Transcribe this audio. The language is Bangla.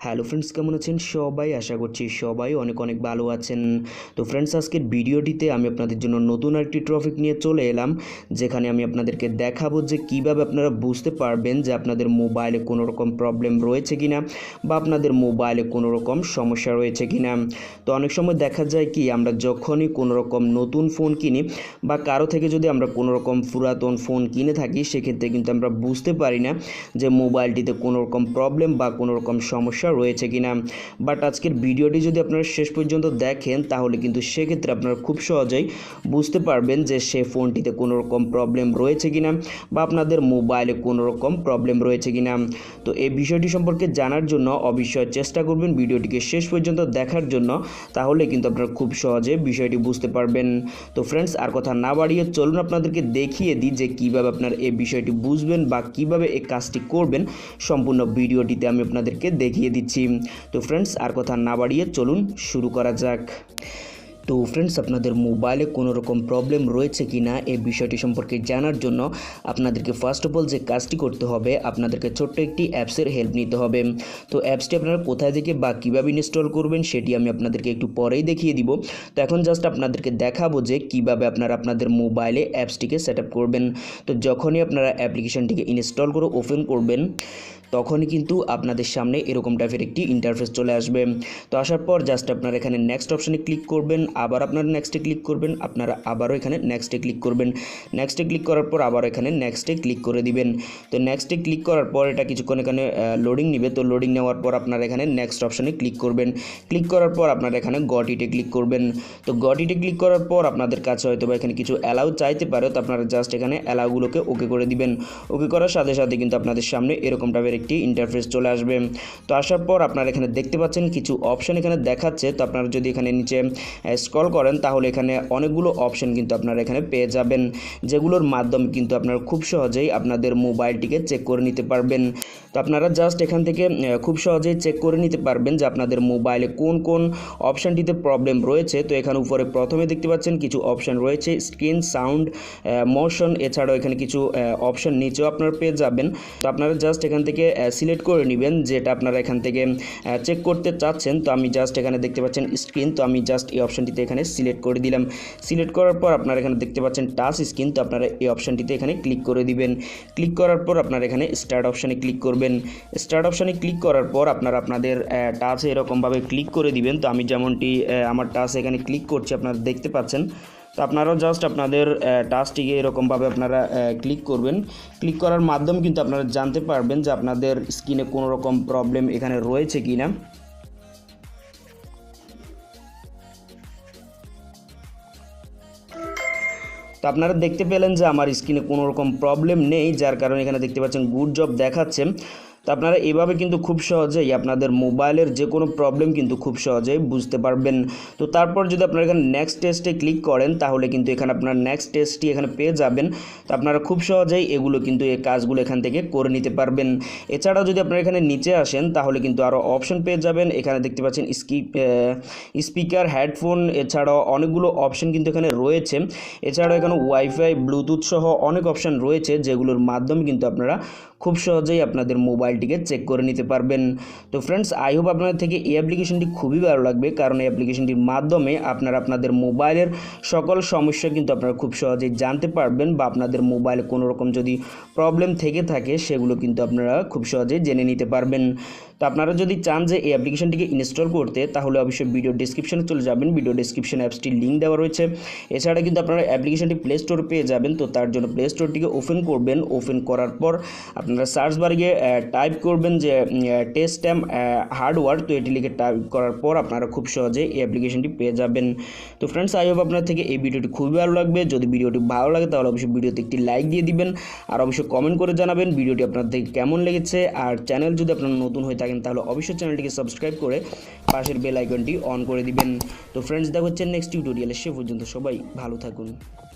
হ্যালো ফ্রেন্ডস, কেমন আছেন সবাই? আশা করছি সবাই অনেক অনেক ভালো আছেন। তো ফ্রেন্ডস, আজকের ভিডিওটিতে আমি আপনাদের জন্য নতুন আরেকটি টপিক নিয়ে চলে এলাম, যেখানে আমি আপনাদেরকে দেখাবো যে কিভাবে আপনারা বুঝতে পারবেন যে আপনাদের মোবাইলে কোনো রকম প্রবলেম রয়েছে কিনা বা আপনাদের মোবাইলে কোনো রকম সমস্যা রয়েছে কিনা। তো অনেক সময় দেখা যায় কি, আমরা যখনই কোনো রকম নতুন ফোন কিনি বা কারো থেকে যদি আমরা কোনো রকম পুরাতন ফোন কিনে থাকি, সেক্ষেত্রে কিন্তু আমরা বুঝতে পারি না যে মোবাইলটিতে কোনো রকম প্রবলেম বা কোনো রকম সমস্যা রয়েছে কিনা। বাট আজকের ভিডিওটি যদি আপনারা শেষ পর্যন্ত দেখেন, তাহলে কিন্তু সেক্ষেত্রে আপনারা খুব সহজেই বুঝতে পারবেন যে সে ফোনটিতে কোনো রকম প্রবলেম রয়েছে কিনা বা আপনাদের মোবাইলে কোনো রকম প্রবলেম রয়েছে কিনা। তো এই বিষয়টি সম্পর্কে জানার জন্য অবশ্যই চেষ্টা করবেন ভিডিওটিকে শেষ পর্যন্ত দেখার জন্য, তাহলে কিন্তু আপনারা খুব সহজে বিষয়টি বুঝতে পারবেন। তো ফ্রেন্ডস, আর কথা না বাড়িয়ে চলুন আপনাদেরকে দেখিয়ে দিই যে কীভাবে আপনার এই বিষয়টি বুঝবেন বা কীভাবে এই কাজটি করবেন। সম্পূর্ণ ভিডিওটিতে আমি আপনাদেরকে দেখিয়ে দিচ্ছি। তো ফ্রেন্ডস, আর কথা না বাড়িয়ে চলুন শুরু করা যাক। তো ফ্রেন্ডস, আপনাদের মোবাইলে কোনো রকম প্রবলেম রয়েছে কি না এই বিষয়টি সম্পর্কে জানার জন্য আপনাদেরকে ফার্স্ট অফ অল যে কাজটি করতে হবে, আপনাদেরকে ছোট্ট একটি অ্যাপসের হেল্প নিতে হবে। তো অ্যাপসটি আপনারা কোথায় থেকে বা কীভাবে ইনস্টল করবেন সেটি আমি আপনাদেরকে একটু পরেই দেখিয়ে দিব। তো এখন জাস্ট আপনাদেরকে দেখাবো যে কীভাবে আপনারা আপনাদের মোবাইলে অ্যাপসটিকে সেট আপ করবেন। তো যখনই আপনারা অ্যাপ্লিকেশনটিকে ইনস্টল করে ওপেন করবেন, তখনই কিন্তু আপনাদের সামনে এরকম টাইপের একটি ইন্টারফেস চলে আসবে। তো আসার পর জাস্ট আপনারা এখানে নেক্সট অপশানে ক্লিক করবেন, আবার আপনারা নেক্সটে ক্লিক করবেন, আপনারা আবারও এখানে নেক্সটে ক্লিক করবেন। নেক্সটে ক্লিক করার পর আবার এখানে নেক্সটে ক্লিক করে দিবেন। তো নেক্সটে ক্লিক করার পর এটা কিছুক্ষণ এখানে লোডিং নেবে। তো লোডিং নেওয়ার পর আপনারা এখানে নেক্সট অপশানে ক্লিক করবেন। ক্লিক করার পর আপনারা এখানে গট ইটে ক্লিক করবেন। তো গট ইটে ক্লিক করার পর আপনাদের কাছে হয়তো বা এখানে কিছু অ্যালাউ চাইতে পারে। তো আপনারা জাস্ট এখানে অ্যালাউগুলোকে ওকে করে দিবেন। ওকে করার সাথে সাথে কিন্তু আপনাদের সামনে এরকম টাইপের একটি ইন্টারফেস চলে আসবে। তো আসার পর আপনারা এখানে দেখতে পাচ্ছেন কিছু অপশন এখানে দেখাচ্ছে। তো আপনারা যদি এখানে নিচে স্ক্রল করেন, তাহলে এখানে অনেকগুলো অপশন কিন্তু আপনারা এখানে পেয়ে যাবেন, যেগুলোর মাধ্যমে কিন্তু আপনারা খুব সহজেই আপনাদের মোবাইলটিকে চেক করে নিতে পারবেন। তো আপনারা জাস্ট এখান থেকে খুব সহজেই চেক করে নিতে পারবেন যে আপনাদের মোবাইলে কোন কোন অপশানটিতে প্রবলেম রয়েছে। তো এখানে উপরে প্রথমে দেখতে পাচ্ছেন কিছু অপশান রয়েছে, স্ক্রিন, সাউন্ড, মোশন, এছাড়াও এখানে কিছু অপশান নিচেও আপনারা পেয়ে যাবেন। তো আপনারা জাস্ট এখান থেকে সিলেক্ট করে নেবেন যেটা আপনারা এখান থেকে চেক করতে চাচ্ছেন। তো আমি জাস্ট এখানে দেখতে পাচ্ছেন স্ক্রিন, তো আমি জাস্ট এই অপশানটিতে এখানে সিলেক্ট করে দিলাম। সিলেক্ট করার পর আপনারা এখানে দেখতে পাচ্ছেন টাচ স্ক্রিন, তো আপনারা এই অপশানটিতে এখানে ক্লিক করে দিবেন। ক্লিক করার পর আপনারা এখানে স্টার্ট অপশানে ক্লিক করবেন। স্টার্ট অপশানে ক্লিক করার পর আপনারা আপনাদের টাচে এরকমভাবে ক্লিক করে দিবেন। তো আমি যেমনটি আমার টাচ এখানে ক্লিক করছি আপনারা দেখতে পাচ্ছেন। তো আপনারাও জাস্ট আপনাদের টাচটিকে এরকমভাবে আপনারা ক্লিক করবেন। ক্লিক করার মাধ্যমে কিন্তু আপনারা জানতে পারবেন যে আপনাদের স্ক্রিনে কোনো রকম প্রবলেম এখানে রয়েছে কি না। তো আপনারা দেখতে পেলেন যে আমার স্ক্রিনে কোনো রকম প্রবলেম নেই, যার কারণে এখানে দেখতে পাচ্ছেন গুড জব দেখাচ্ছে। তো আপনারা এভাবে কিন্তু খুব সহজেই আপনাদের মোবাইলের যে কোনো প্রবলেম কিন্তু খুব সহজেই বুঝতে পারবেন। তো তারপর যদি আপনারা এখানে নেক্সট টেস্টে ক্লিক করেন, তাহলে কিন্তু এখানে আপনার নেক্সট টেস্টটি এখানে পেয়ে যাবেন। তো আপনারা খুব সহজেই এগুলো কিন্তু এই কাজগুলো এখান থেকে করে নিতে পারবেন। এছাড়াও যদি আপনারা এখানে নিচে আসেন, তাহলে কিন্তু আরও অপশন পেয়ে যাবেন। এখানে দেখতে পাচ্ছেন স্পিকার, হেডফোন, এছাড়াও অনেকগুলো অপশন কিন্তু এখানে রয়েছে। এছাড়াও এখানে ওয়াইফাই, ব্লুটুথ সহ অনেক অপশন রয়েছে, যেগুলোর মাধ্যমে কিন্তু আপনারা খুব সহজেই আপনাদের মোবাইলটিকে চেক করে নিতে পারবেন। তো ফ্রেন্ডস, আই হোপ আপনাদের থেকে এই অ্যাপ্লিকেশনটি খুবই ভালো লাগবে, কারণ এই অ্যাপ্লিকেশনটির মাধ্যমে আপনারা আপনাদের মোবাইলের সকল সমস্যা কিন্তু আপনারা খুব সহজেই জানতে পারবেন, বা আপনাদের মোবাইলে কোনো রকম যদি প্রবলেম থেকে থাকে সেগুলো কিন্তু আপনারা খুব সহজেই জেনে নিতে পারবেন। তো আপনারা যদি চান যে এই অ্যাপ্লিকেশনটিকে ইনস্টল করতে, তাহলে অবশ্যই ভিডিও ডেসক্রিপশনে চলে যাবেন। ভিডিও ডেসক্রিপশনে অ্যাপসটির লিঙ্ক দেওয়া রয়েছে। এছাড়া কিন্তু আপনারা অ্যাপ্লিকেশনটি প্লে স্টোরে পেয়ে যাবেন। তো তার জন্য প্লে স্টোরটিকে ওপেন করবেন। ওপেন করার পর আপনারা সার্চ বারে গিয়ে টাইপ করবেন যে টেস্ট হার্ডওয়্যার। তো এটি লিখে টাইপ করার পর আপনারা খুব সহজে এই অ্যাপ্লিকেশনটি পেয়ে যাবেন। তো ফ্রেন্ডস, আই হোপ আপনার থেকে এই ভিডিওটি খুবই ভালো লাগবে। যদি ভিডিওটি ভালো লাগে তাহলে অবশ্যই ভিডিওতে একটি লাইক দিয়ে দিবেন, আর অবশ্যই কমেন্ট করে জানাবেন ভিডিওটি আপনার থেকে কেমন লেগেছে। আর চ্যানেল যদি আপনারা নতুন হয়ে থাকেন, তাহলে অবশ্যই চ্যানেলটিকে সাবস্ক্রাইব করে পাশের বেল আইকনটি অন করে দিবেন। তো ফ্রেন্ডস, দেখা হচ্ছে নেক্সট টিউটোরিয়ালে। সে পর্যন্ত সবাই ভালো থাকুন।